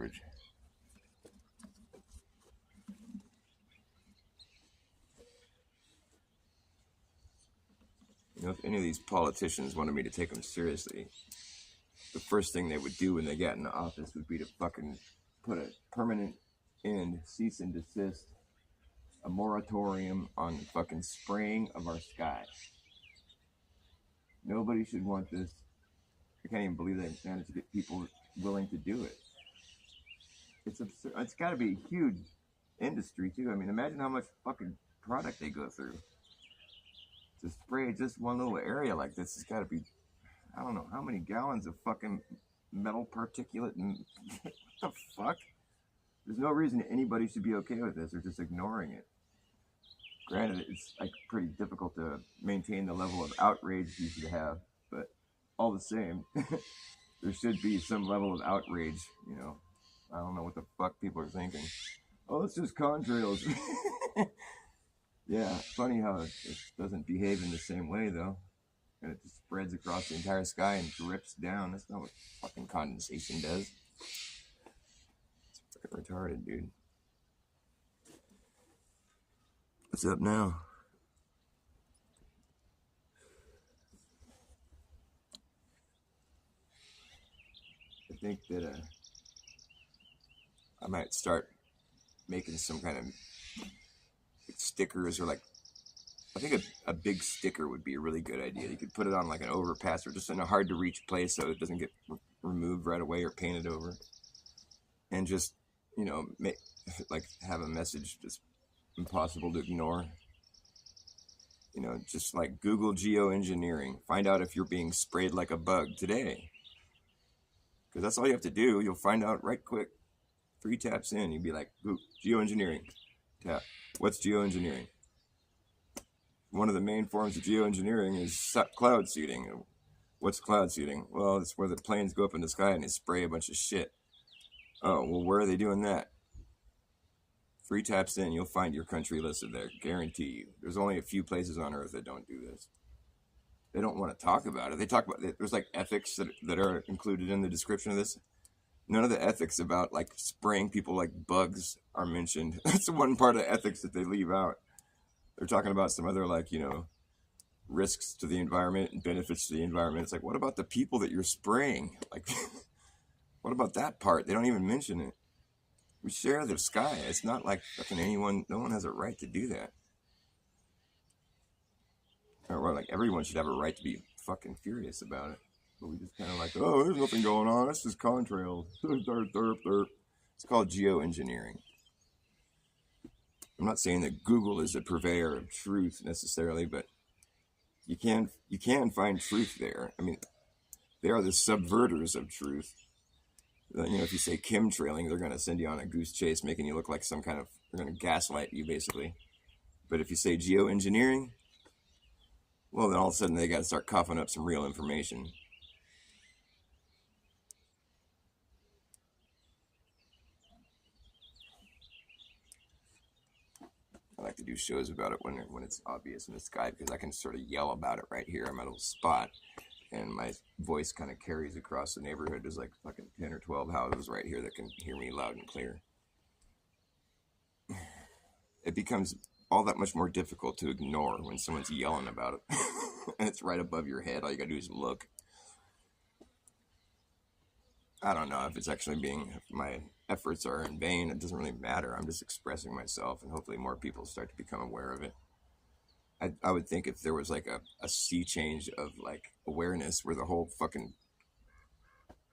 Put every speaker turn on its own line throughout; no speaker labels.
damage. You know, if any of these politicians wanted me to take them seriously, the first thing they would do when they got into office would be to fucking put a permanent end, cease and desist, a moratorium on fucking spraying of our sky. Nobody should want this. I can't even believe they managed to get people willing to do it. It's absurd. It's got to be a huge industry too. I mean, imagine how much fucking product they go through to spray just one little area like this. It's got to be, I don't know how many gallons of fucking metal particulate and what the fuck? There's no reason anybody should be okay with this or just ignoring it. Granted, it's like pretty difficult to maintain the level of outrage you should have, but all the same, there should be some level of outrage, you know. I don't know what the fuck people are thinking. Oh, it's just contrails. Yeah, funny how it doesn't behave in the same way, though. And it just spreads across the entire sky and drips down. That's not what fucking condensation does. It's fucking retarded, dude. What's up now? I think that I might start making some kind of stickers, or like, I think a big sticker would be a really good idea. You could put it on like an overpass or just in a hard to reach place so it doesn't get removed right away or painted over. And just, you know, like have a message just impossible to ignore. You know, just like Google geoengineering. Find out if you're being sprayed like a bug today. Because that's all you have to do. You'll find out right quick. 3 taps in, you'd be like, geoengineering. Tap. What's geoengineering? One of the main forms of geoengineering is cloud seeding. What's cloud seeding? Well, it's where the planes go up in the sky and they spray a bunch of shit. Oh, well, where are they doing that? 3 taps in, you'll find your country listed there. Guarantee you. There's only a few places on Earth that don't do this. They don't want to talk about it. They talk about it. There's like ethics that are included in the description of this. None of the ethics about like spraying people like bugs are mentioned. That's the one part of ethics that they leave out. They're talking about some other, like, you know, risks to the environment and benefits to the environment. It's like, what about the people that you're spraying? Like, what about that part? They don't even mention it. We share the sky. It's not like fucking anyone, no one has a right to do that. Or like everyone should have a right to be fucking furious about it. But we just kind of like, oh, there's nothing going on. It's just contrails. It's called geoengineering. I'm not saying that Google is a purveyor of truth necessarily, but you can find truth there. I mean, they are the subverters of truth. You know, if you say chemtrailing, they're going to send you on a goose chase, making you look like some kind of, they're going to gaslight you, basically. But if you say geoengineering, well, then all of a sudden they got to start coughing up some real information. I like to do shows about it when it's obvious in the sky, because I can sort of yell about it right here on my little spot, and my voice kind of carries across the neighborhood. There's like fucking 10 or 12 houses right here that can hear me loud and clear. It becomes all that much more difficult to ignore when someone's yelling about it. And it's right above your head. All you gotta do is look. I don't know if it's actually if my efforts are in vain. It doesn't really matter. I'm just expressing myself, and hopefully more people start to become aware of it. I would think if there was like a sea change of like awareness where the whole fucking,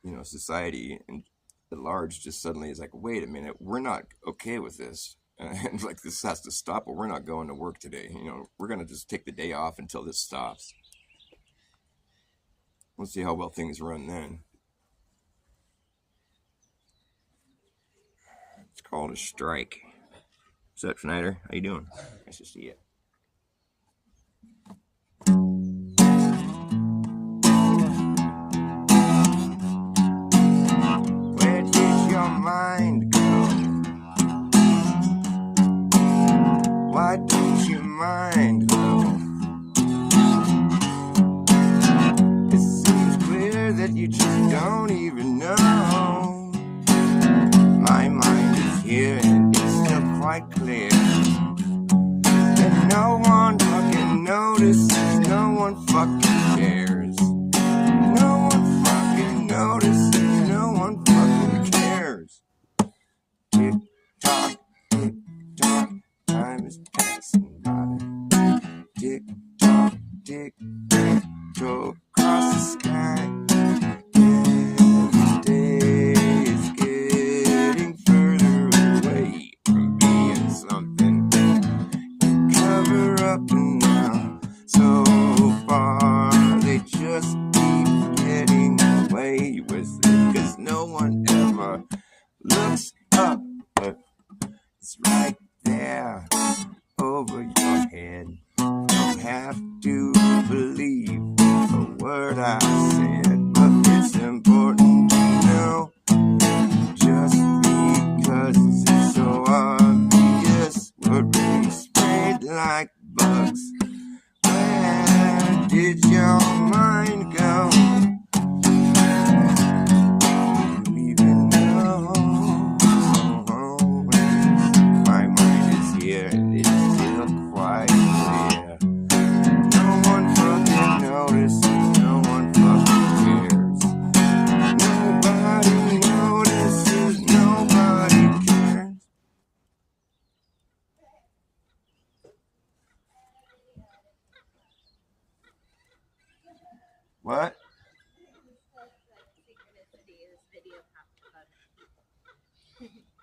you know, society and at large just suddenly is like, wait a minute, we're not okay with this. And like, this has to stop, or we're not going to work today. You know, we're going to just take the day off until this stops. We'll see how well things run then. It's called a strike. What's up, Schneider? How you doing? Nice to see you. Where did your mind go? Why does your mind go? It seems clear that you just don't even know. quite clear. And no one fucking notices, no one fucking cares. No one fucking notices, no one fucking cares. Tick tock, time is passing by. Tick tock, tick tock, across the sky. Every day is getting further away from being something you cover up and now. So far, they just keep getting away with it, 'cause no one ever looks up, but it's right there over your head. Don't have to believe a word I said, but it's important to know, just because it's so obvious what really spread like bugs. Where did your mind go? Do you even know? My mind is here, it's still quite clear. No one fucking notices, no one fucking cares. Nobody notices, nobody cares. What?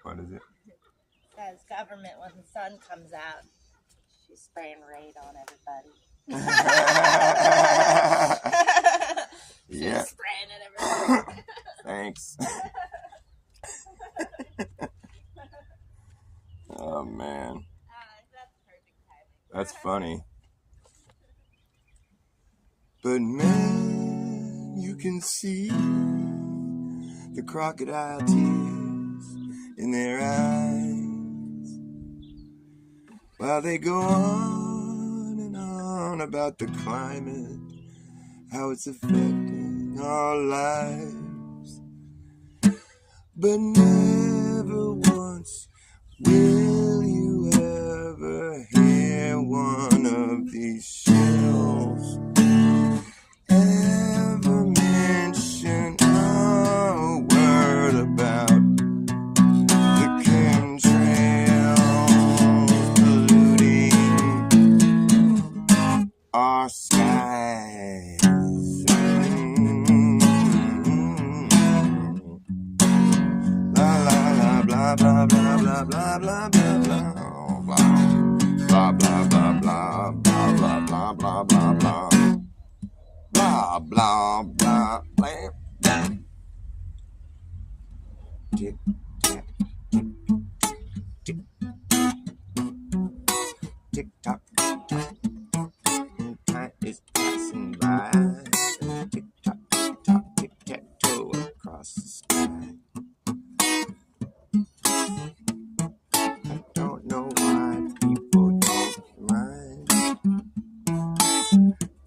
What is it?
Says government, when the sun comes out, she's spraying Raid on everybody.
Yeah.
She's spraying at everybody.
Thanks. Oh man,
That's perfect timing.
that's funny. But man, you can see the crocodile tears in their eyes while they go on and on about the climate, how it's affecting our lives. But never once will you ever hear one of these shells ever mention a word about the chemtrails polluting our skies. La la la blah blah blah blah blah blah blah blah blah blah blah blah blah blah blah blah blah blah. Blah, blah, blah, blah, blah. Tick, tack, tick, tick, tick, tock, tick, tock. Time is passing by. Tick, tock, tick, tock, tic, tac, toe across the sky. I don't know why people don't mind.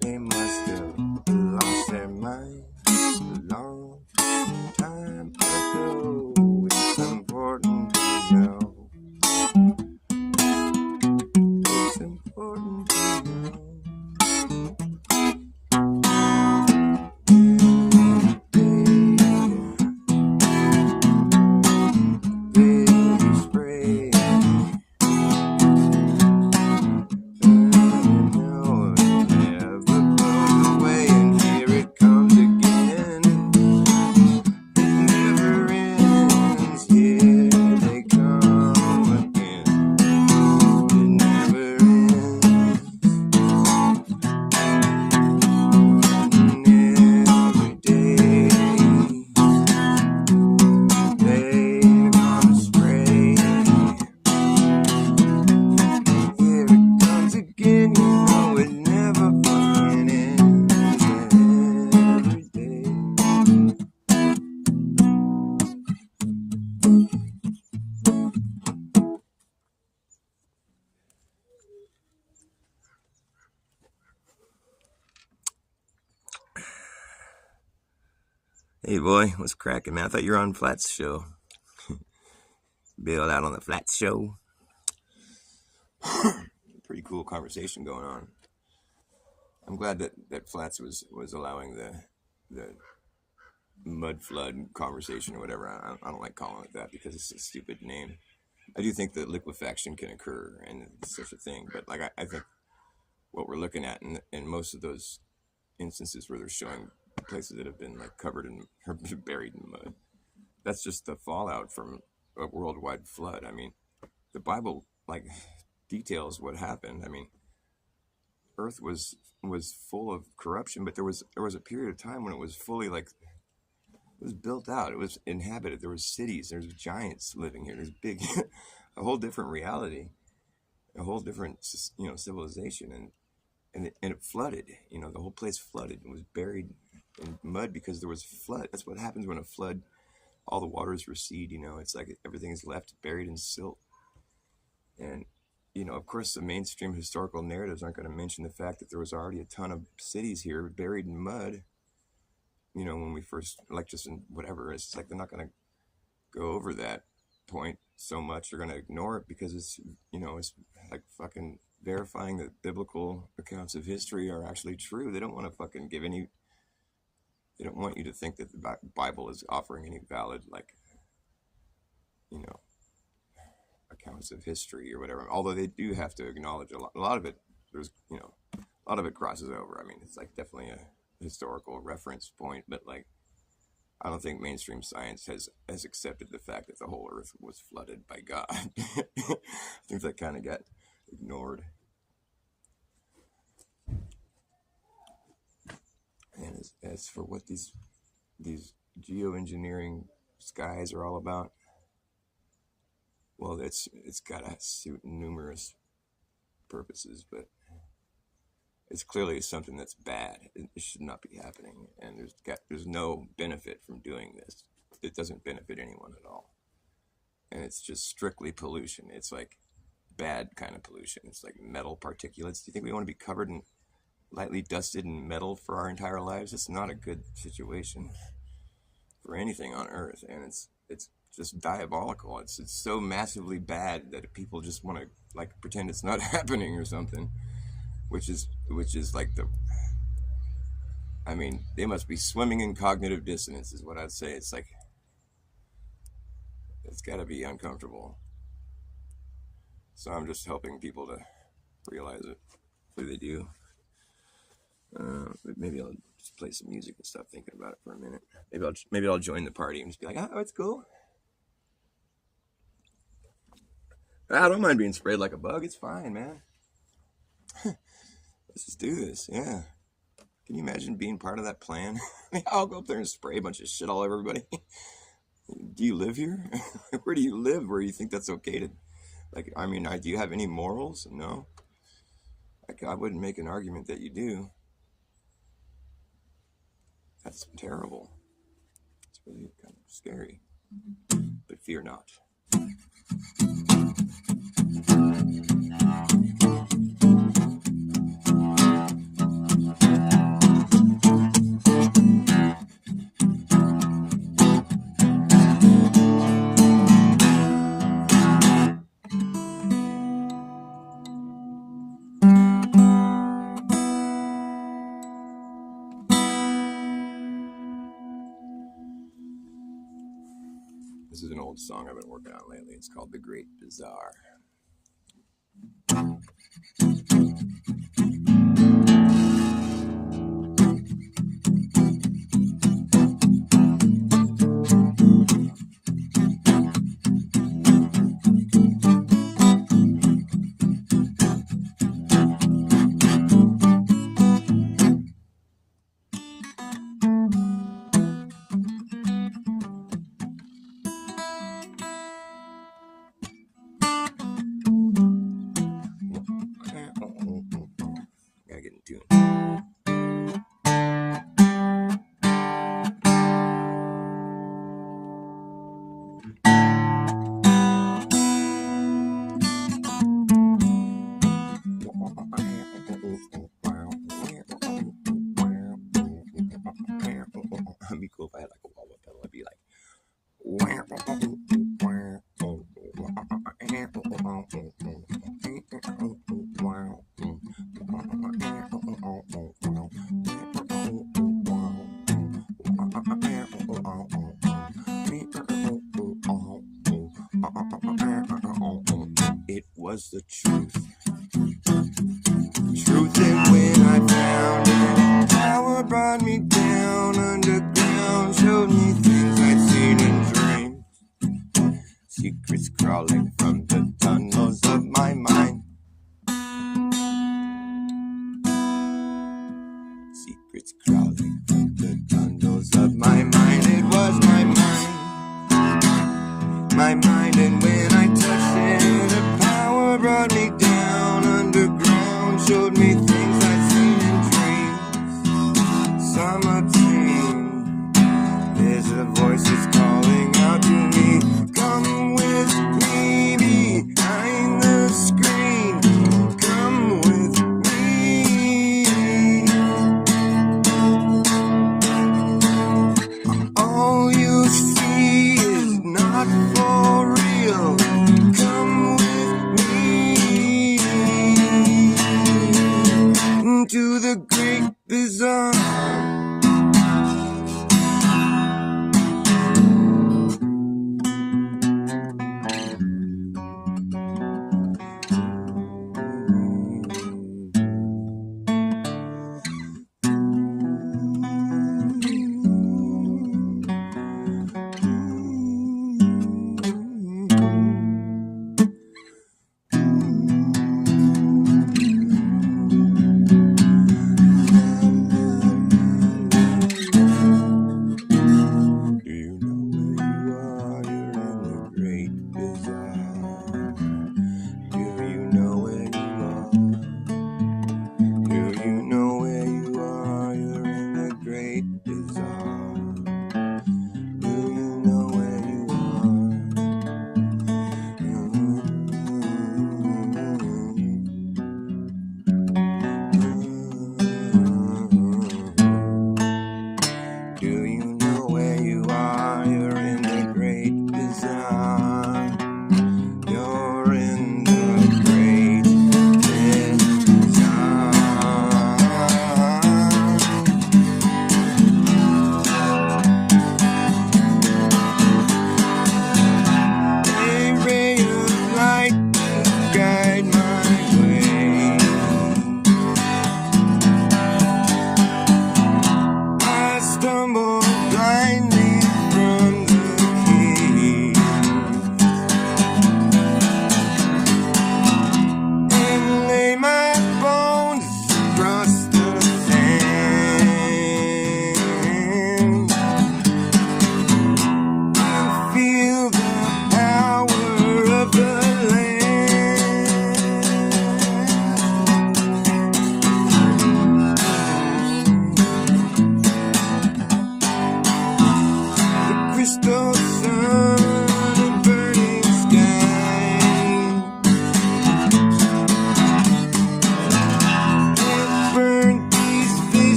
They must have lost their minds a long time ago. It's important to know. It's important to know. Baby spray. No, it never goes away, and here it comes again. It never ends. Here they come again. It never ends. And every day they're gonna spray. Here it comes again, you know it never fucking ends. Every day. Hey boy, what's cracking, man? I thought you were on Flat's show. Bailed out on the Flat's show. Pretty cool conversation going on. I'm glad that Flats was allowing the mud flood conversation or whatever. I don't like calling it that because it's a stupid name. I do think that liquefaction can occur and such a thing, but like I think what we're looking at in most of those instances where they're showing places that have been like covered in or buried in mud, that's just the fallout from a worldwide flood. I mean, the Bible like details what happened. I mean, Earth was full of corruption, but there was a period of time when it was fully like it was built out. It was inhabited. There was cities. There's giants living here. There's big, a whole different reality, a whole different civilization, and it flooded. The whole place flooded and was buried in mud because there was flood. That's what happens when a flood. All the waters recede. It's like everything is left buried in silt. And of course, the mainstream historical narratives aren't going to mention the fact that there was already a ton of cities here buried in mud. When we first, like, just in whatever, it's like they're not going to go over that point so much. They're going to ignore it because it's like fucking verifying that biblical accounts of history are actually true. They don't want to fucking give any. They don't want you to think that the Bible is offering any valid, like, accounts of history or whatever. Although they do have to acknowledge a lot of it. There's, a lot of it crosses over. I mean, it's like definitely a historical reference point, but like, I don't think mainstream science has accepted the fact that the whole Earth was flooded by God. I think that kind of got ignored. And as for what these geoengineering skies are all about, well, it's got to suit numerous purposes, but it's clearly something that's bad. It should not be happening, and there's no benefit from doing this. It doesn't benefit anyone at all, and it's just strictly pollution. It's like bad kind of pollution. It's like metal particulates. Do you think we want to be covered in lightly dusted in metal for our entire lives? It's not a good situation for anything on Earth, and it's just diabolical. It's so massively bad that people just want to like pretend it's not happening or something, which is like I mean, they must be swimming in cognitive dissonance is what I'd say. It's like it's got to be uncomfortable. So I'm just helping people to realize it. Hopefully they do. But maybe I'll just play some music and stop thinking about it for a minute. Maybe I'll join the party and just be like, oh, it's cool. I don't mind being sprayed like a bug. It's fine, man. Let's just do this. Yeah. Can you imagine being part of that plan? I'll go up there and spray a bunch of shit all over everybody. Do you live here? Where do you live where you think that's okay to, like, I mean, do you have any morals? No. I wouldn't make an argument that you do. That's terrible. It's really kind of scary. But fear not. This is an old song I've been working on lately. It's called The Great Bazaar. Gotta get in tune. It'd be cool if I had like a wah-wah pedal. It'd be like It was the truth. Truth, and when I found it, power brought me down underground, showed me things I'd seen in dreams. Secrets crawling from the tunnels of my mind. Secrets crawling from the tunnels of my mind. It was my mind, and when I touched it, the power brought me down underground, showed me things I'd seen in dreams. Summer dream, there's a voice that's calling out to me. Come with me behind the screen. Come with me. All you see is not for real. Come with me to the great bazaar.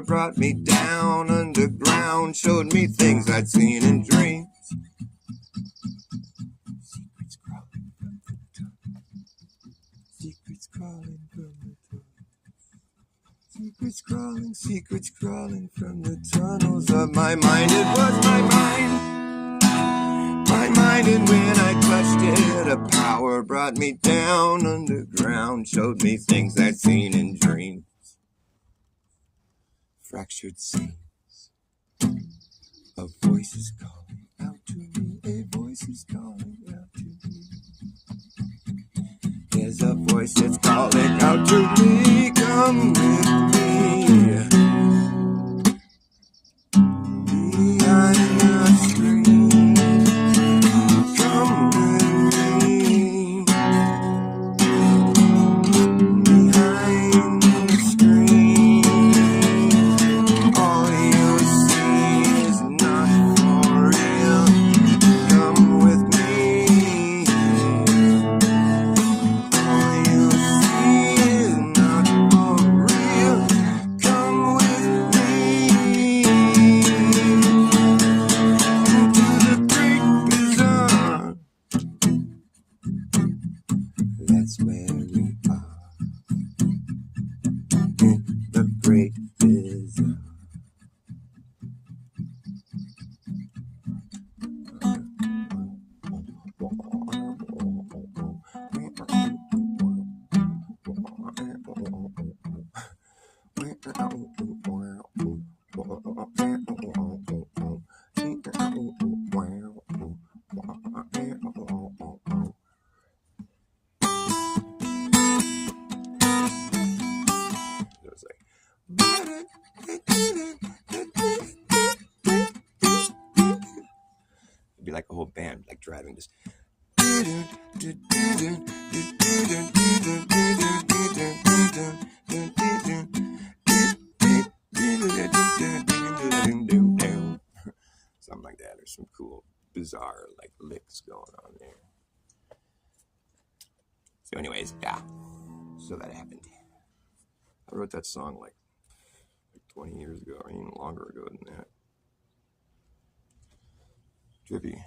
Brought me down underground, showed me things I'd seen in dreams. Secrets crawling from the tunnels. Secrets crawling from the tunnels of my mind. It was my mind, and when I clutched it, a power brought me down underground, showed me things I'd seen in dreams. Fractured seams. voice is calling out to me. A voice is calling out to me. There's a voice that's calling out to me. Come with me. Behind the screen. Come with me. Behind the screen. All you see is not for real. Come with me. All you see is not for real. Come with me into the great bazaar. That's where we are. In the great bazaar. It was like, it'd be like a whole band, like driving, just. Something like that. There's some cool, bizarre, like licks going on there. So, anyways, yeah. So that happened. I wrote that song like 20 years ago, or even longer ago than that. Trippy.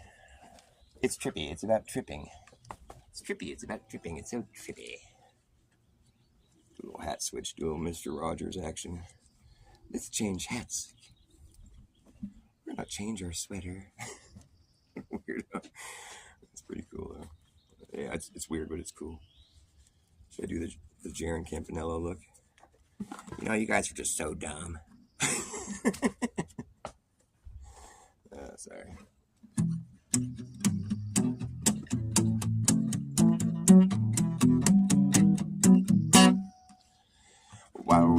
It's trippy. It's about tripping. It's trippy. It's about tripping. It's so trippy. Do a little hat switch, do a little Mr. Rogers action. Let's change hats. We're gonna change our sweater. Weirdo. It's pretty cool though. Yeah, it's weird, but it's cool. Should I do the Jaron Campanello look? You know, you guys are just so dumb. Sorry. Wow,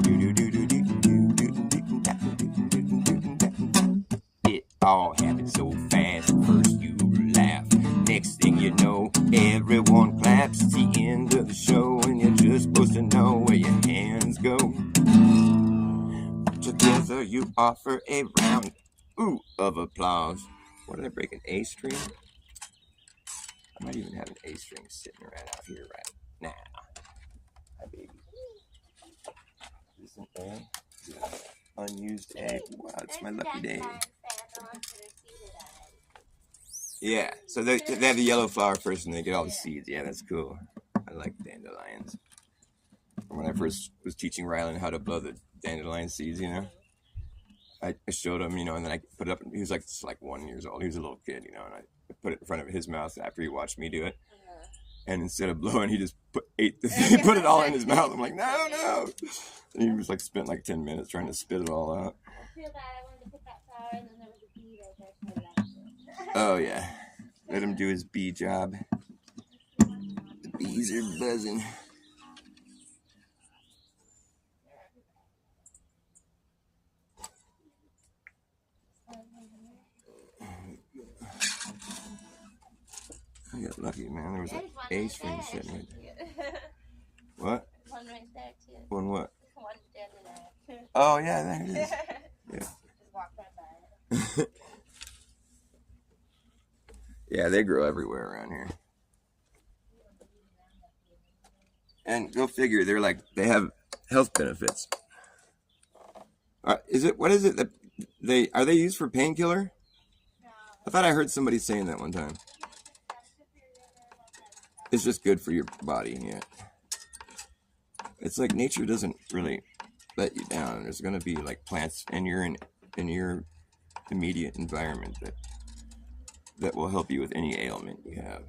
it all happened so fast. First you laugh, next thing you know, everyone claps. It's the end of the show, and you're just supposed to know where your hands go. Together you offer a round of applause. What did I break, an A string? I might even have an A string sitting right out here right now. Hi, baby. Is this an A? Yeah. Unused A. Wow, it's my lucky day. Yeah, so they have the yellow flower first and they get all the seeds. Yeah, that's cool. I like dandelions. When I first was teaching Rylan how to blow the dandelion seeds, you know, I showed him, you know, and then I put it up. He was like 1 year old. He was a little kid, you know, and I put it in front of his mouth after he watched me do it. And instead of blowing, he just put it all in his mouth. I'm like, no. And he was like, spent like 10 minutes trying to spit it all out.
I feel bad. I wanted to put that flower and then there was a bee right there. So
Oh, yeah. Let him do his bee job. The bees are buzzing. I got lucky, man. There was an A string sitting right there. What?
One right there, too.
One what?
One standing there.
Oh, yeah, there it is. Yeah.
Just walk right by it.
Yeah, they grow everywhere around here. And go figure, they have health benefits. What is it that are they used for painkiller?
No.
I thought I heard somebody saying that one time. It's just good for your body, yeah. It's like nature doesn't really let you down. There's gonna be like plants in your immediate environment that will help you with any ailment you have.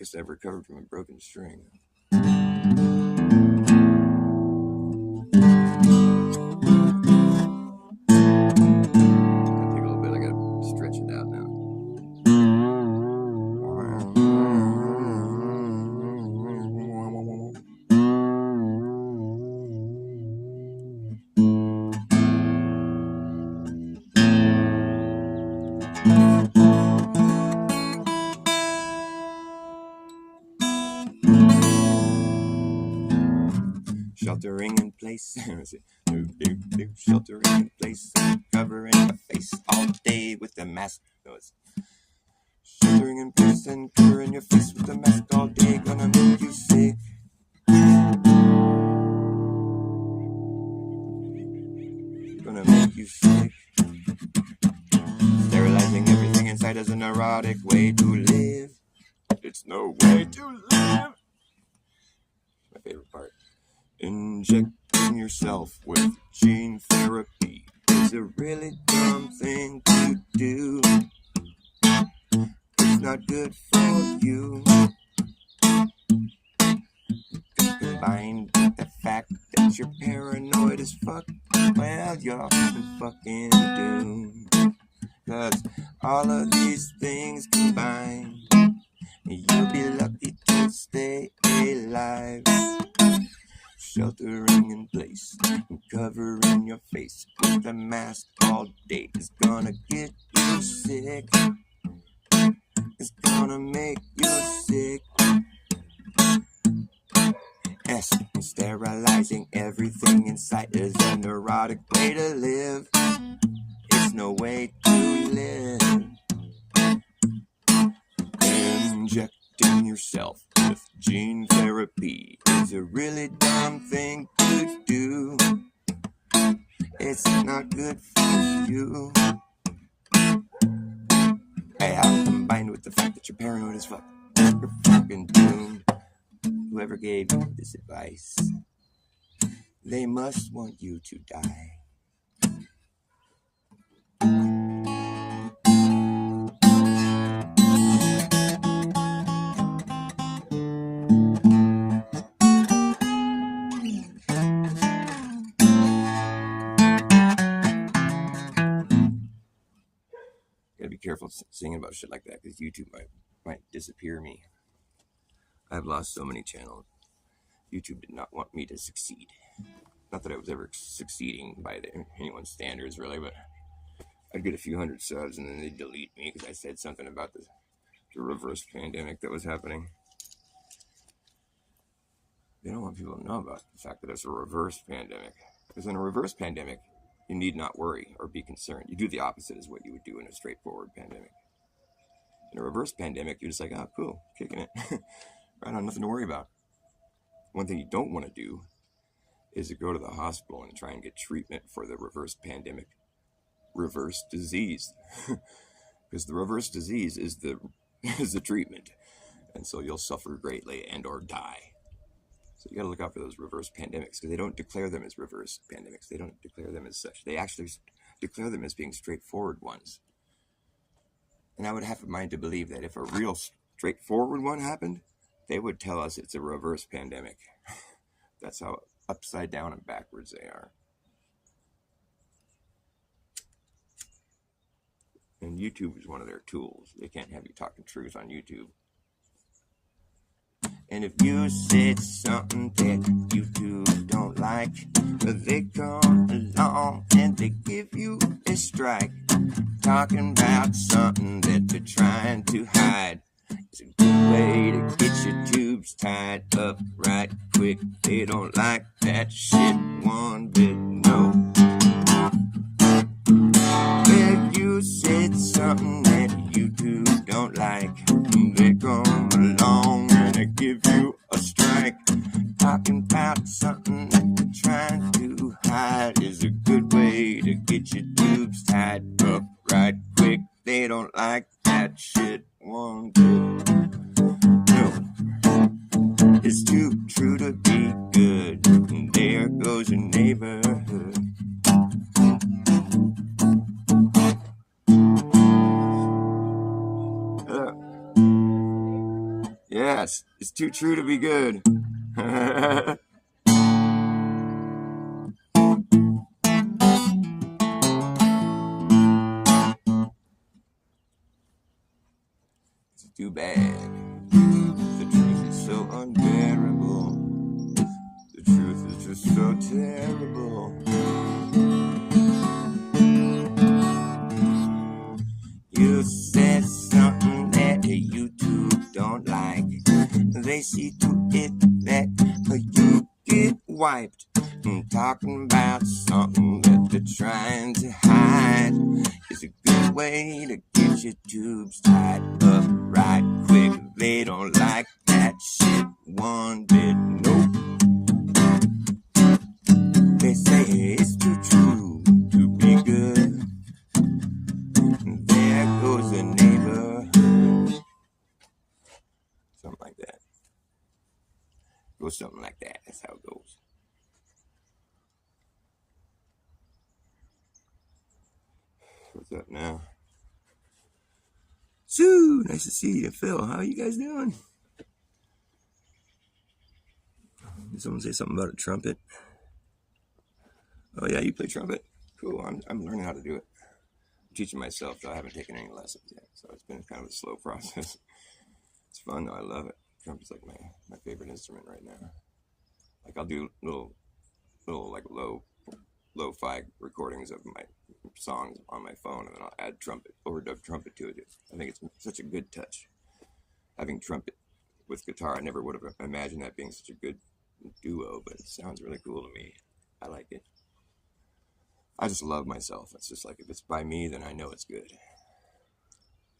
quickest I've recovered from a broken string. Take a little bit. I gotta stretch it out now. Sheltering in place, sheltering in place, covering my face all day with a mask. No, it's sheltering in place and covering your face with a mask all day, gonna make you sick. Gonna make you sick. Sterilizing everything inside is a neurotic way to live. It's no way to live. My favorite part. Injecting yourself with gene therapy is a really dumb thing to do. It's not good for you. Combined with the fact that you're paranoid as fuck, well, you're fucking doomed. Cause all of these things combined, you'll be lucky to stay alive. Sheltering in place and covering your face with a mask all day is gonna get you sick. It's gonna make you sick. Yes, and sterilizing everything in sight is a neurotic way to live. It's no way to live. Injecting yourself with gene therapy is a really dumb thing to do. It's not good for you. Hey, I'm combined with the fact that you're paranoid as fuck. You're fucking doomed. Whoever gave you this advice, they must want you to die. Gotta be careful singing about shit like that because YouTube might disappear me. I've lost so many channels. YouTube did not want me to succeed. Not that I was ever succeeding by anyone's standards, really, but I'd get a few hundred subs and then they'd delete me because I said something about the reverse pandemic that was happening. They don't want people to know about the fact that it's a reverse pandemic. Because in a reverse pandemic, you need not worry or be concerned. You do the opposite is what you would do in a straightforward pandemic. In a reverse pandemic, you're just like, oh, cool, kicking it. Right on, nothing to worry about. One thing you don't want to do is to go to the hospital and try and get treatment for the reverse pandemic, reverse disease. Because the reverse disease is the treatment. And so you'll suffer greatly and or die. So you got to look out for those reverse pandemics because they don't declare them as reverse pandemics. They don't declare them as such. They actually declare them as being straightforward ones. And I would have in mind to believe that if a real straightforward one happened, they would tell us it's a reverse pandemic. That's how upside down and backwards they are. And YouTube is one of their tools. They can't have you talking truth on YouTube. And if you said something that YouTube don't like, they come along and they give you a strike. Talking about something that they're trying to hide. It's a good way to get your tubes tied up right quick. They don't like that shit one bit, no. If you said something that YouTube don't like, they come along and they give you a strike. Talking about something that they're trying to hide is a good way to get your tubes tied up right quick. They don't like that shit one bit. No, it's too true to be good. And there goes your neighborhood. Yeah, It's too true to be good. It's too bad. The truth is so unbearable. The truth is just so terrible. You said something that you two don't like. They see to it that you get wiped. Talking about something that they're trying to hide is a good way to get your tubes tied up right quick. They don't like that shit one bit, nope. They say it's too true to be good. There goes the neighbor. Something like that. Goes something like that. That's how it goes. What's up now? Sue, nice to see you. Phil, how are you guys doing? Did someone say something about a trumpet? Oh yeah, you play trumpet? Cool. I'm learning how to do it. I'm teaching myself, though I haven't taken any lessons yet, so it's been kind of a slow process. It's fun though. I love it. Trumpet's like my favorite instrument right now. Like I'll do little like lo-fi recordings of my songs on my phone, and then I'll add overdub trumpet to it. I think it's such a good touch. Having trumpet with guitar, I never would have imagined that being such a good duo, but it sounds really cool to me. I like it. I just love myself. It's just like, if it's by me, then I know it's good.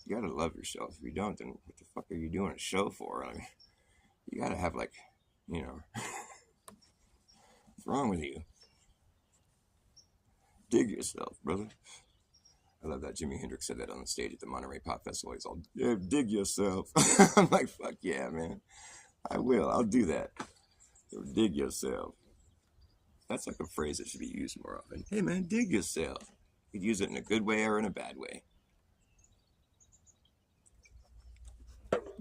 You gotta love yourself. If you don't, then what the fuck are you doing a show for? I mean, you gotta have, like, you know, what's wrong with you? Dig yourself, brother. I love that Jimi Hendrix said that on the stage at the Monterey Pop Festival. He's all, yeah, dig yourself. I'm like, fuck yeah, man. I will. I'll do that. Dig yourself. That's like a phrase that should be used more often. Hey, man, dig yourself. You could use it in a good way or in a bad way.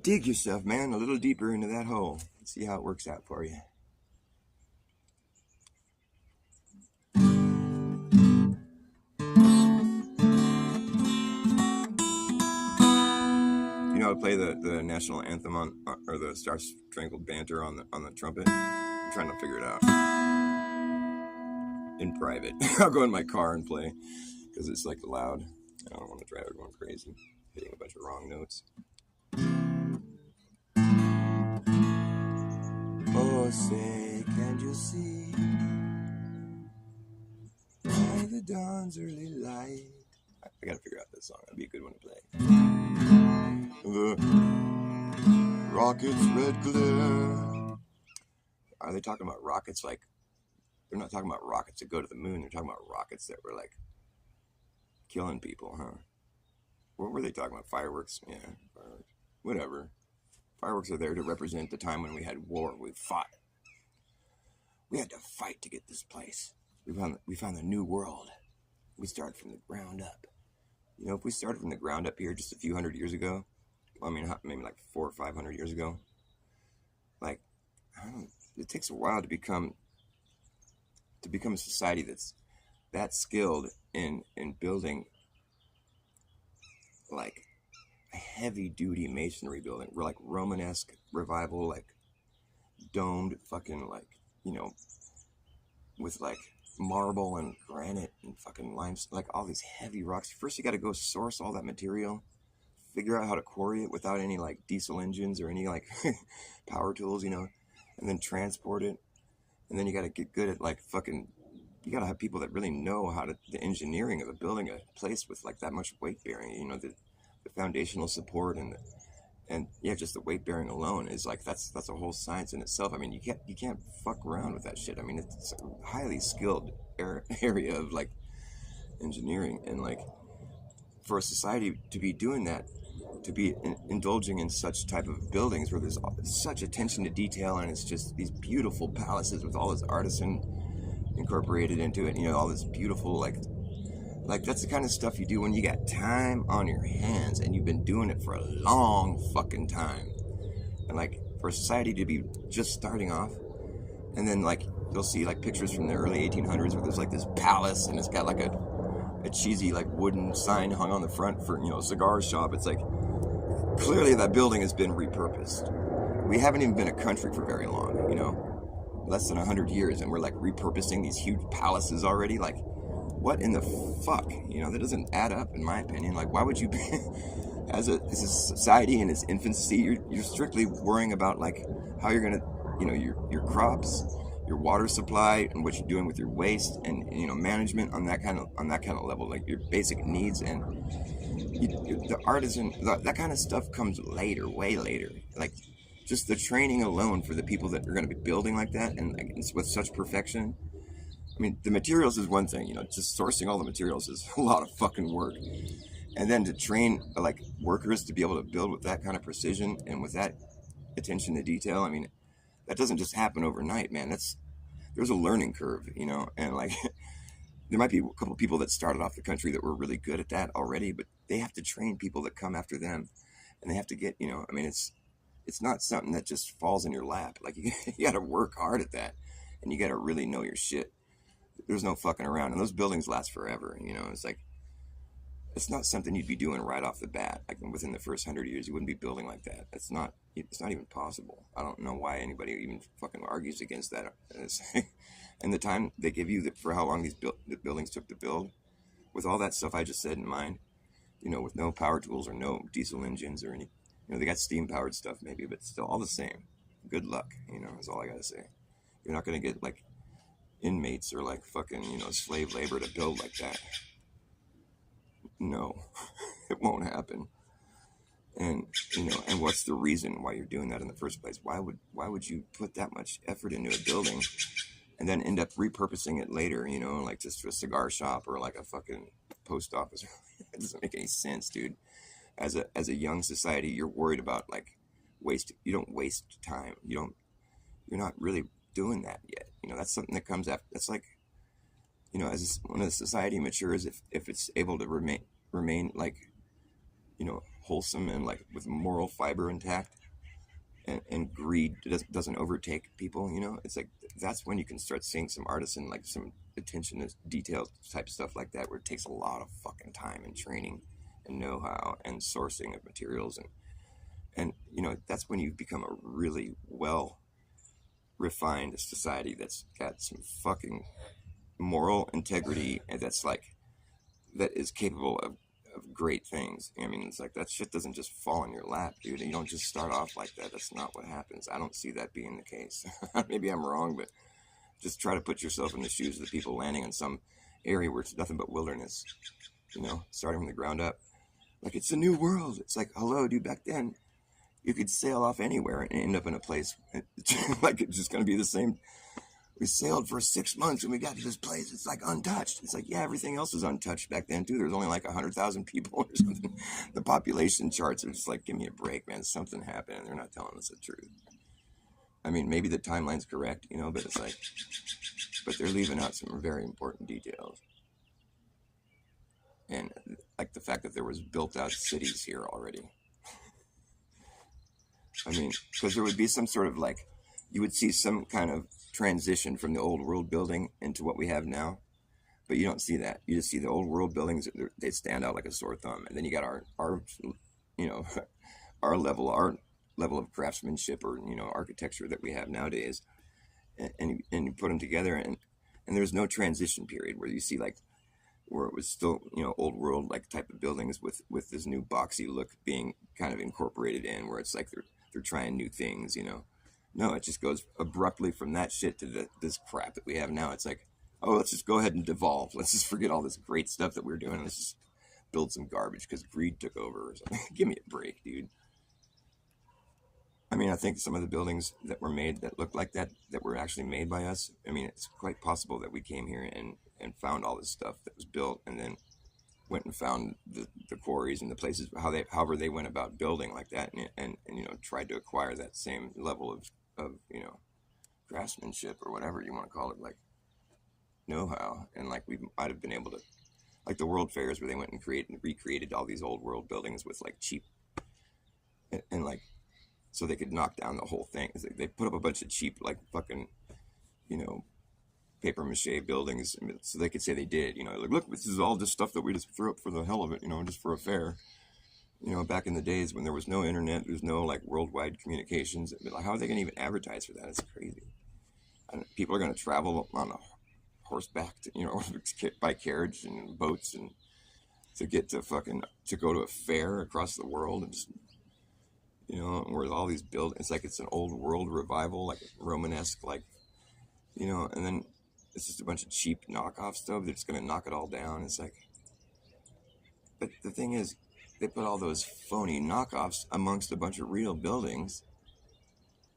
Dig yourself, man, a little deeper into that hole. Let's see how it works out for you. You know how to play the national anthem or the Star Spangled Banner on the trumpet? I'm trying to figure it out. In private. I'll go in my car and play because it's like loud. I don't want to drive everyone crazy, hitting a bunch of wrong notes. Oh, say, can't you see by the dawn's early light? I gotta figure out this song. That'd be a good one to play. The rocket's red glare. Are they talking about rockets like? They're not talking about rockets that go to the moon. They're talking about rockets that were like killing people, huh? What were they talking about? Fireworks? Yeah, fireworks. Whatever. Fireworks are there to represent the time when we had war. We fought. We had to fight to get this place. We found the new world. We started from the ground up. You know, if we started from the ground up here just a few hundred years ago, I mean, maybe like 400 or 500 years ago, like, it takes a while to become a society that's that skilled in building like a heavy duty masonry building. We're like Romanesque revival, like domed fucking, like, you know, with like marble and granite and fucking limestone, like all these heavy rocks. First you got to go source all that material, figure out how to quarry it without any like diesel engines or any like power tools, you know, and then transport it. And then you got to get good at like fucking, you got to have people that really know how to, the engineering of the building a place with like that much weight bearing, you know, the foundational support and yeah, just the weight bearing alone is like, that's a whole science in itself. I mean, you can't fuck around with that shit. I mean, it's a highly skilled area of like engineering, and like for a society to be doing that, to be indulging in such type of buildings where there's such attention to detail, and it's just these beautiful palaces with all this artisan incorporated into it, you know, all this beautiful like that's the kind of stuff you do when you got time on your hands and you've been doing it for a long fucking time. And like for a society to be just starting off, and then like you'll see like pictures from the early 1800s where there's like this palace and it's got like a cheesy like wooden sign hung on the front for, you know, a cigar shop. It's like clearly that building has been repurposed. We haven't even been a country for very long, you know, less than 100 years, and we're like repurposing these huge palaces already. Like, what in the fuck? You know, that doesn't add up in my opinion. Like, why would you be as a society in its infancy, you're strictly worrying about like how you're gonna, you know, your crops, your water supply, and what you're doing with your waste, and, you know, management on that kind of level, like your basic needs. And the artisan, that kind of stuff comes later, way later. Like, just the training alone for the people that are going to be building like that, and like, it's with such perfection. I mean, the materials is one thing, you know, just sourcing all the materials is a lot of fucking work. And then to train like workers to be able to build with that kind of precision and with that attention to detail, I mean, that doesn't just happen overnight, man. There's a learning curve, you know, and like there might be a couple of people that started off the country that were really good at that already, but they have to train people that come after them, and they have to get, you know, I mean, it's not something that just falls in your lap. Like you got to work hard at that, and you got to really know your shit. There's no fucking around, and those buildings last forever. You know, it's like, it's not something you'd be doing right off the bat. Like within the first 100 years, you wouldn't be building like that. It's not even possible. I don't know why anybody even fucking argues against that. And the time they give you for how long the buildings took to build, with all that stuff I just said in mind, you know, with no power tools or no diesel engines or any, you know, they got steam powered stuff maybe, but still all the same. Good luck, you know, is all I gotta say. You're not gonna get like inmates or like fucking, you know, slave labor to build like that. No, it won't happen. And, you know, and what's the reason why you're doing that in the first place? Why would you put that much effort into a building and then end up repurposing it later, you know, like just for a cigar shop or like a fucking post office? It doesn't make any sense, dude. As a young society, you're worried about like waste. You don't waste time. You're not really doing that yet. You know, that's something that comes after. That's like, you know, when a society matures, if it's able to remain like, you know, wholesome and like with moral fiber intact, and greed doesn't overtake people, you know, it's like, that's when you can start seeing some artisan, like some attention to detail type stuff like that, where it takes a lot of fucking time and training and know-how and sourcing of materials, and you know, that's when you become a really well refined society that's got some fucking moral integrity, and that is capable of great things. I mean, it's like, that shit doesn't just fall in your lap, dude. You don't just start off like that. That's not what happens. I don't see that being the case. Maybe I'm wrong, but just try to put yourself in the shoes of the people landing in some area where it's nothing but wilderness, you know, starting from the ground up. Like, it's a new world. It's like, hello, dude, back then you could sail off anywhere and end up in a place like it's just going to be the same. We sailed for 6 months and we got to this place. It's like untouched. It's like, yeah, everything else was untouched back then too. There's only like 100,000 people or something. The population charts are just like, give me a break, man. Something happened and they're not telling us the truth. I mean, maybe the timeline's correct, you know, but it's like, but they're leaving out some very important details. And like the fact that there was built out cities here already. I mean, because there would be some sort of like, you would see some kind of transition from the old world building into what we have now, but you don't see that. You just see the old world buildings, they stand out like a sore thumb, and then you got our you know, our level of craftsmanship, or, you know, architecture that we have nowadays, and you put them together, and there's no transition period where you see like where it was still, you know, old world like type of buildings with this new boxy look being kind of incorporated in, where it's like they're trying new things, you know. No, it just goes abruptly from that shit to this crap that we have now. It's like, oh, let's just go ahead and devolve. Let's just forget all this great stuff that we're doing. Let's just build some garbage because greed took over or something. Give me a break, dude. I mean, I think some of the buildings that were made that look like that were actually made by us. I mean, it's quite possible that we came here and found all this stuff that was built, and then went and found the quarries and the places, however they went about building like that, and you know, tried to acquire that same level of you know, craftsmanship or whatever you want to call it, like know-how, and like we might have been able to, like the world fairs where they went and recreated all these old world buildings with like cheap and like so they could knock down the whole thing. They put up a bunch of cheap, like fucking, paper mache buildings, so they could say they did. Like, look, this is all just stuff that we just threw up for the hell of it, just for a fair. Back in the days when there was no internet, there was no like worldwide communications. Like, how are they going to even advertise for that? It's crazy. And people are going to travel on a horseback, by carriage and boats, and to get to go to a fair across the world, and just, where all these it's like it's an old world revival, like Romanesque, like, and then it's just a bunch of cheap knockoff stuff. They're just going to knock it all down. It's like, but the thing is, they put all those phony knockoffs amongst a bunch of real buildings,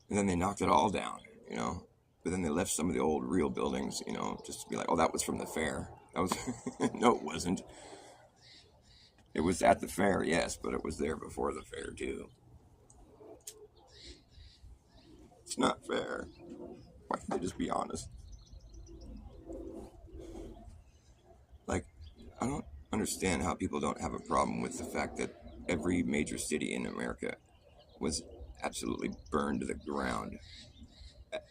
and then they knocked it all down, but then they left some of the old real buildings, just to be like, oh, that was from the fair. That was, no, it wasn't. It was at the fair, yes, but it was there before the fair, too. It's not fair. Why can't they just be honest? Like, I don't understand how people don't have a problem with the fact that every major city in America was absolutely burned to the ground,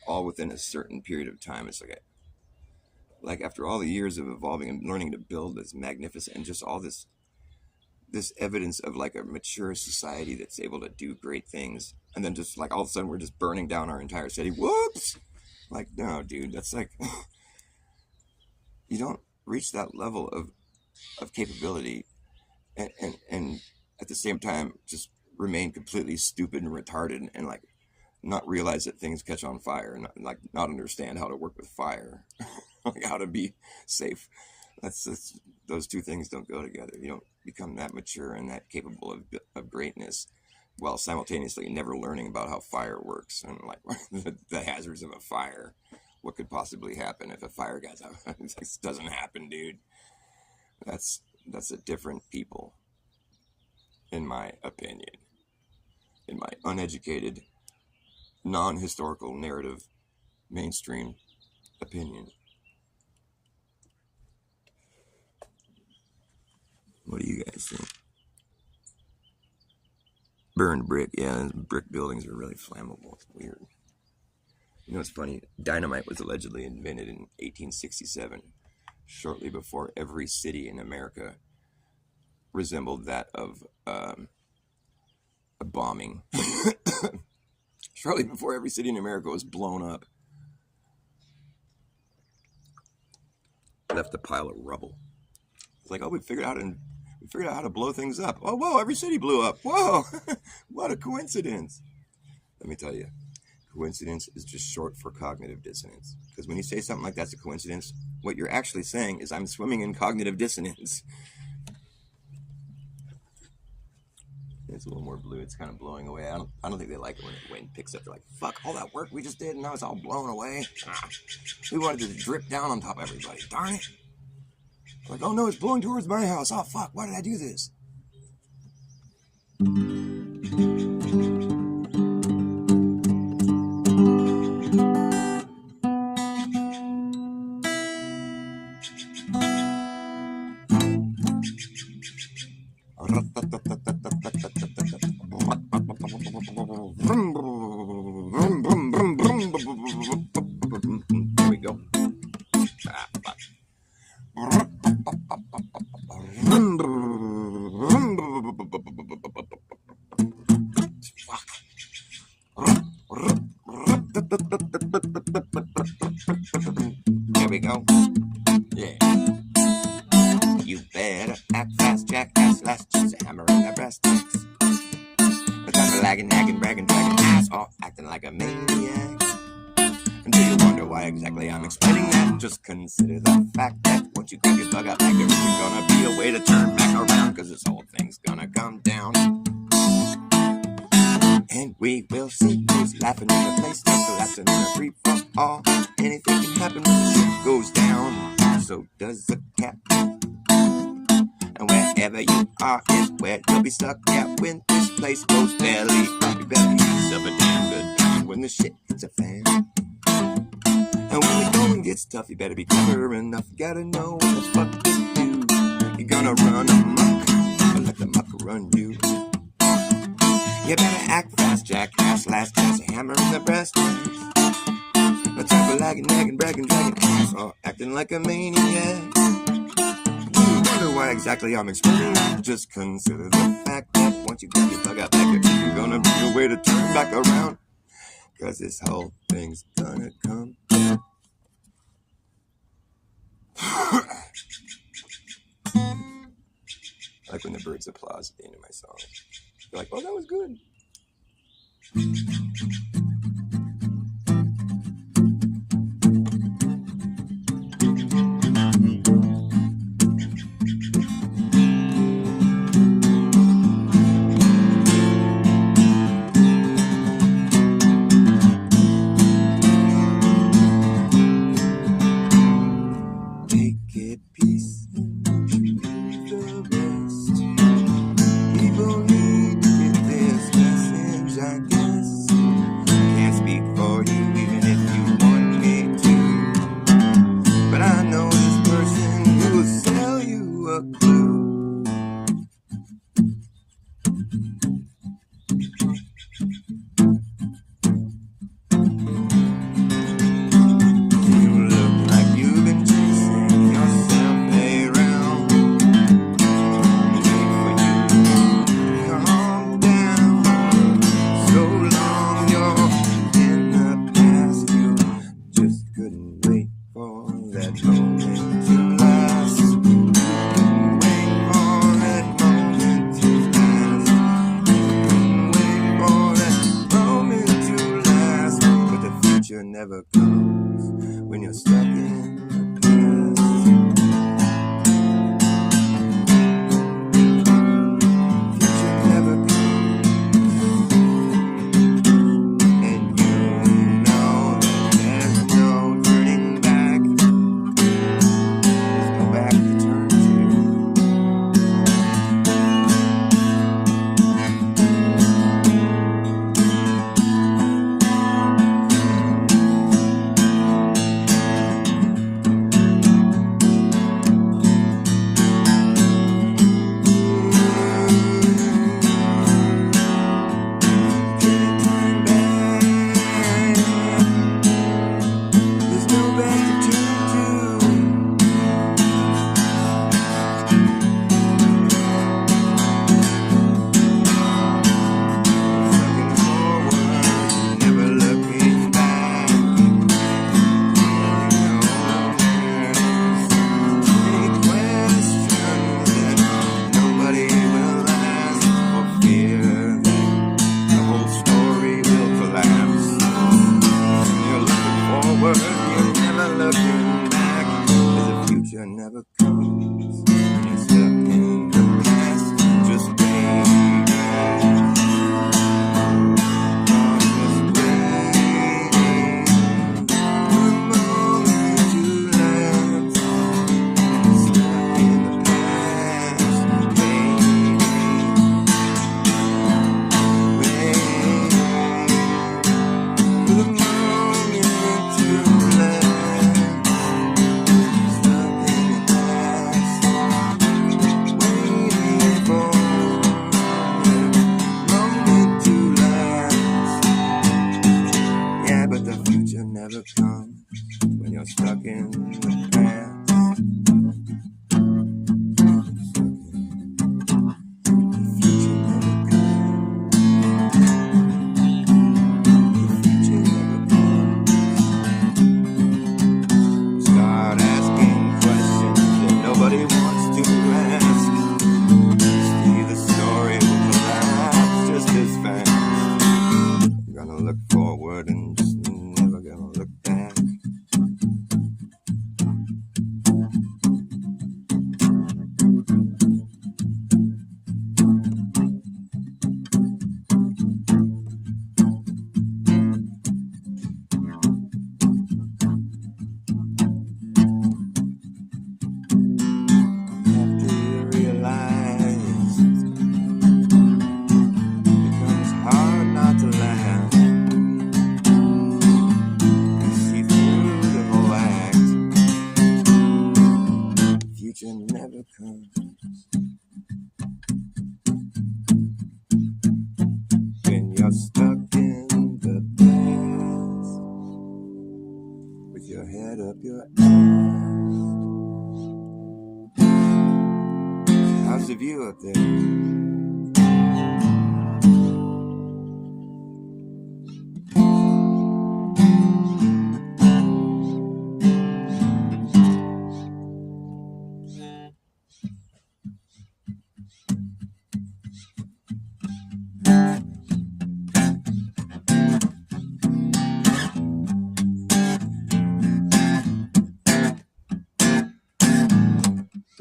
all within a certain period of time. It's like after all the years of evolving and learning to build this magnificent, and just all this evidence of like a mature society that's able to do great things, and then just like all of a sudden we're just burning down our entire city. Whoops! Like, no, dude, that's like you don't reach that level of capability and at the same time just remain completely stupid and retarded, and like not realize that things catch on fire, and not understand how to work with fire, like how to be safe. That's those two things don't go together. You don't become that mature and that capable of greatness while simultaneously never learning about how fire works and like the hazards of a fire. What could possibly happen if a fire goes out? This doesn't happen, dude. That's a different people, in my opinion. In my uneducated, non-historical narrative, mainstream opinion. What do you guys think? Burned brick, yeah, brick buildings are really flammable. It's weird. It's funny. Dynamite was allegedly invented in 1867, shortly before every city in America resembled that of a bombing. Shortly before every city in America was blown up. Left a pile of rubble. It's like, oh, we figured out how to blow things up. Oh, whoa, every city blew up. Whoa, what a coincidence. Let me tell you, coincidence is just short for cognitive dissonance. Because when you say something like that's a coincidence, what you're actually saying is I'm swimming in cognitive dissonance. It's a little more blue. It's kind of blowing away. I don't think they like it when the wind picks up. They're like, fuck, all that work we just did, and now it's all blown away. We wanted to drip down on top of everybody. Darn it. Like, oh no, it's blowing towards my house. Oh fuck, why did I do this? There we go. Ah, fuck. There we go. Yeah. You better act fast, jackass. Last chance a hammer in the brass tacks. Without lagging, nagging, bragging, dragging ass off, acting like a maniac. And do you wonder why exactly I'm explaining that? Just consider the fact that once you grab your bug out back, there isn't gonna be a way to turn back around, cause this whole thing's gonna come down. And we will see who's laughing in the place that's collapsing in a free for all. Anything can happen when the shit goes down. So does the cat. And wherever you are is where you'll be stuck. Yeah, when this place goes belly up, you better ease up a damn good time when the shit hits a fan. And when the going gets tough, you better be clever enough. You gotta know what the fuck to do. You're gonna run amok, or let the muck run you. You better act fast, jackass. blast, pass a hammer in the breast. No time for lagging, nagging, bragging, dragging ass, or acting like a maniac. You wonder why exactly I'm explaining. Just consider the fact that once you grab your bug out back, you're gonna be a way to turn back around. Cause this whole thing's gonna come down. Like when the birds applause at the end of my song. They're like, oh, that was good. Take it peace and leave the rest. People need to get this message, I guess. I can't speak for you even if you want me to, but I know this person who will sell you a clue. You look like you've been chasing yourself around. Wait for you to calm down. So long you're in the past, you just couldn't wait for that moment to last. You couldn't wait for that moment to last. You couldn't wait for that moment to last. But the future never comes when you're stuck in the past. Future never comes, and you know that there's no turning back. There's no back to turn to. Can't turn back. There's no back to turn to. Looking forward, never looking back. You know there's many questions that nobody will ask for fear that the whole story will collapse. You're looking forward, you're never looking back. 'Cause the future never comes. You're stuck in the past, just waiting. Just waiting for the moment to last. Stuck in the past, waiting, waiting for the moment to last. Stuck in the past, waiting for the moment to last. Yeah, but the future never comes when you're stuck in the past. The future never comes. The future never comes. Start asking questions that nobody wants to ask. See, the story will collapse just as fast. You're gonna look forward and just never gonna look back. After you realize it becomes hard not to laugh. You see through the whole act. Future never comes when you're stuck in your eyes. How's the view up there?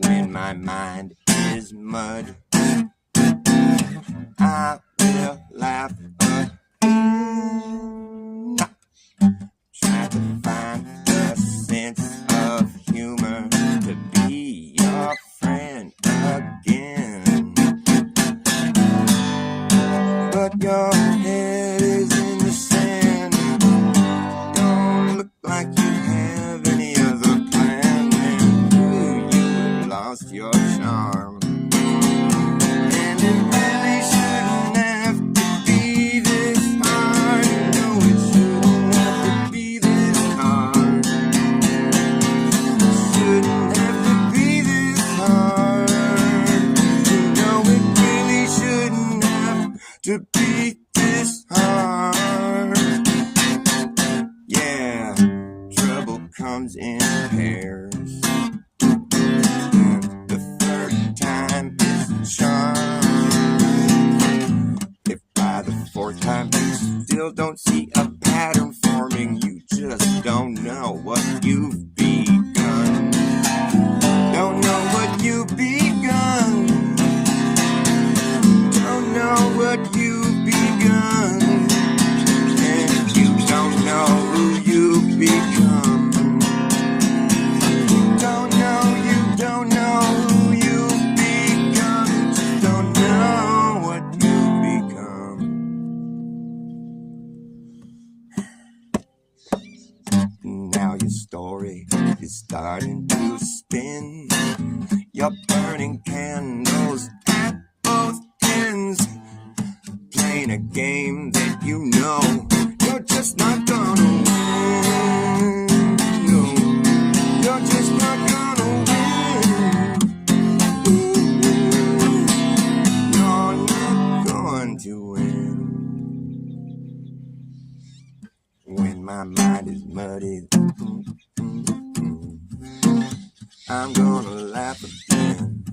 When my mind is mud, I will laugh again. Try to find a sense of humor to be your friend again. But your head is in the sand. Don't look like you have any other plan. And you have lost your charm. And it really shouldn't have to be this hard. No, it shouldn't have to be this hard. Shouldn't have to be this hard. No, it really shouldn't have to be this hard. Yeah, trouble comes in pairs. And the third time is a charm. If by the fourth time you still don't see a pattern forming, you just don't know what you've begun. Don't know what you've begun. Don't know what you've begun. And you don't know who you've become. Don't know, you don't know who you've become. Just don't know what you've become. Now your story is starting to spin. You're burning candles at both ends, playing a game that you know you're just not gonna win. No, you're just not gonna win. You're not going to win. When my mind is muddy, I'm gonna laugh again.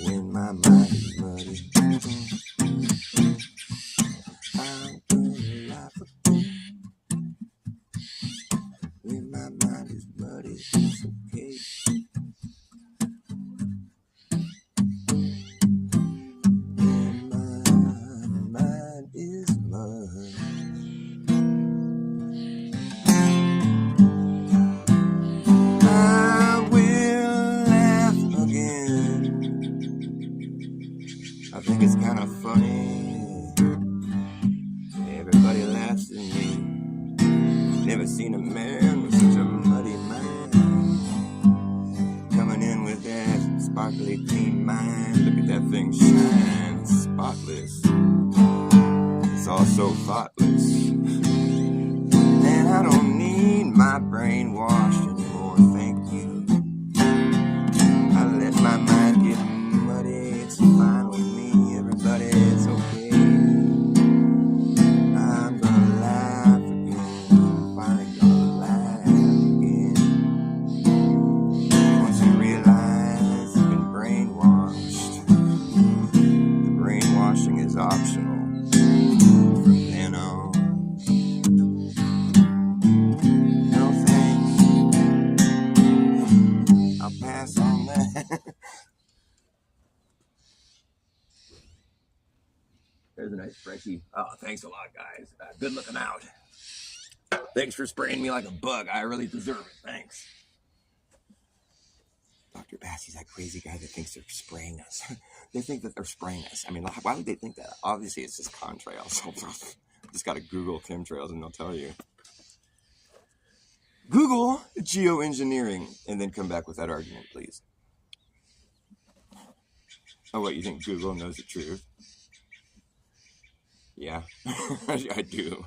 When my mind is muddy, I'm gonna laugh again. When my mind is muddy, it's okay. When my mind is mud, I will laugh again. I think it's kind of funny. Everybody laughs at me. Never seen a man with such a muddy mind. Coming in with that sparkly clean mind. Look at that thing shine. It's spotless. It's all so thoughtless. And I don't need my brain washed anymore, thank you. I let my mind get muddy. It's fine with me, everybody, it's okay. I'm gonna laugh again. I'm finally gonna laugh again. Once you realize you've been brainwashed, the brainwashing is optional from then on. No thanks. I'll pass on that. There's a nice Frenchie. Oh, thanks a lot, guys. Good looking out. Thanks for spraying me like a bug. I really deserve it. Thanks. Dr. Bassey's that crazy guy that thinks they're spraying us. They think that they're spraying us. I mean, why would they think that? Obviously, it's just contrails. Just got to Google chemtrails and they'll tell you. Google geoengineering and then come back with that argument, please. Oh, what, you think Google knows the truth? Yeah, I do.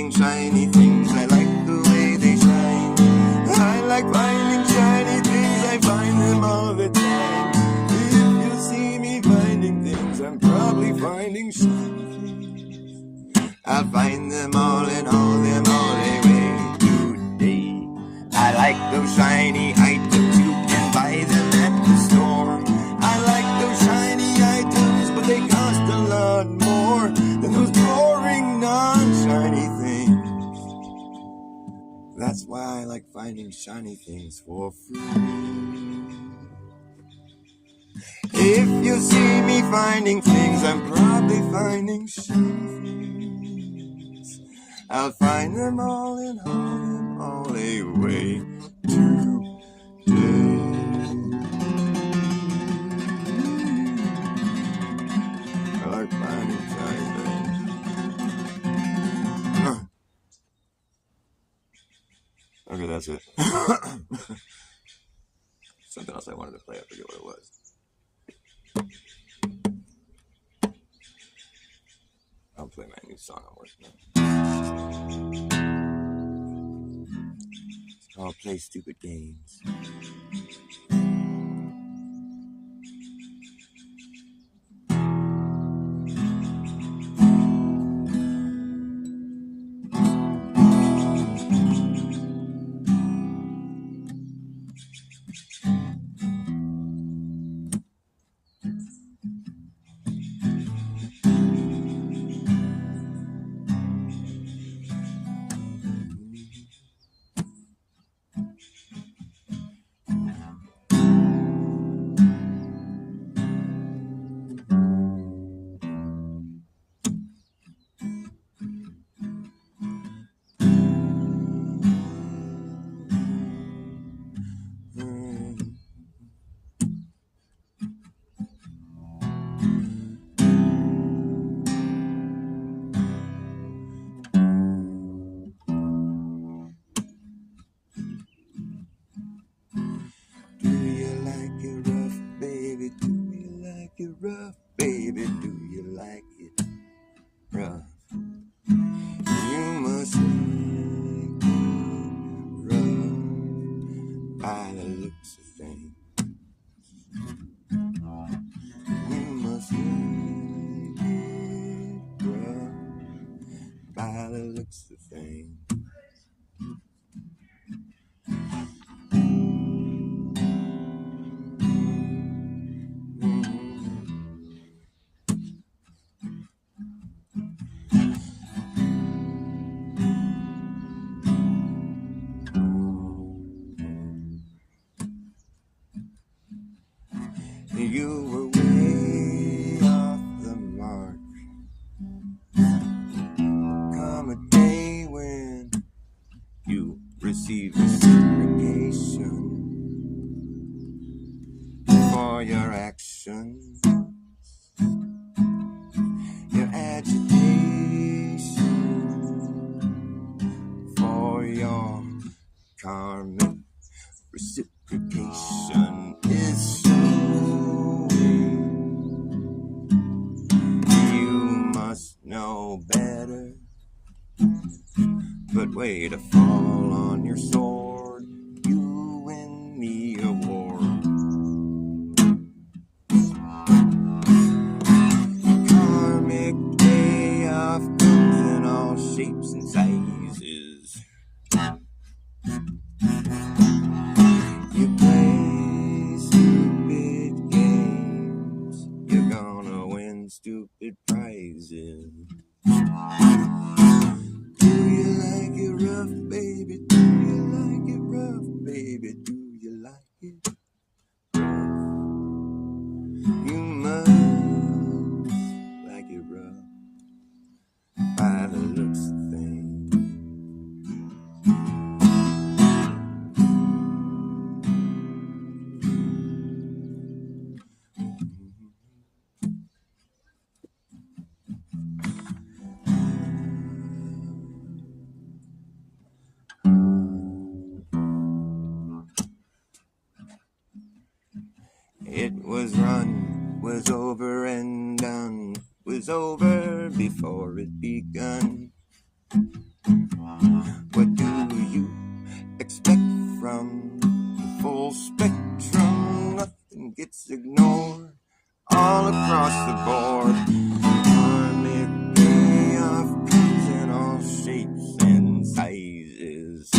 finding shiny things. I like the way they shine. I like finding shiny things. I find them all the time. If you see me finding things, I'm probably finding shiny things. I'll find them all and haul them all away today. I like those shiny items. You can buy them at the store. I like those shiny items, but they cost a lot more than those boring non-shiny things. That's why I like finding shiny things for free. If you see me finding things, I'm probably finding shiny things. I'll find them all and haul them all away today. I like finding shiny things. Okay, that's it. Something else I wanted to play, I forget what it was. I'll play my new song I'm working on. It's called Play Stupid Games. Rough, baby, do you like it rough? You must like it rough by the looks of things. You must like it rough by the looks of things. You were way off the mark. Come a day when you receive reciprocation for your actions, your agitation, for your karmic reciprocation is know better, but way to fall on your sword, you win me a war. Karmic payoff comes in all shapes and sizes. You play stupid games, you're gonna win stupid prizes. Do you like it rough, baby? Do you like it rough, baby? Do you like it rough? You must like it rough by the looks of things. It was run, was over and done, was over before it begun. What do you expect from the full spectrum? Nothing gets ignored all across the board. Army of colors in all shapes and sizes.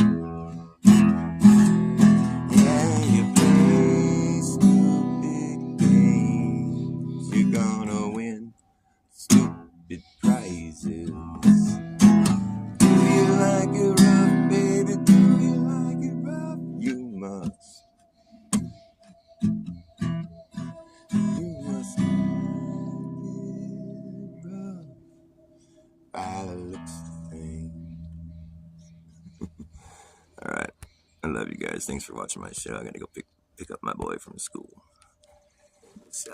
Yeah, you play stupid games, you're gonna win stupid prizes. Do you like it rough, baby? Do you like it rough? You must. You must like it rough by the looks of things. All right. I love you guys. Thanks for watching my show. I'm gonna go pick up my boy from school. So.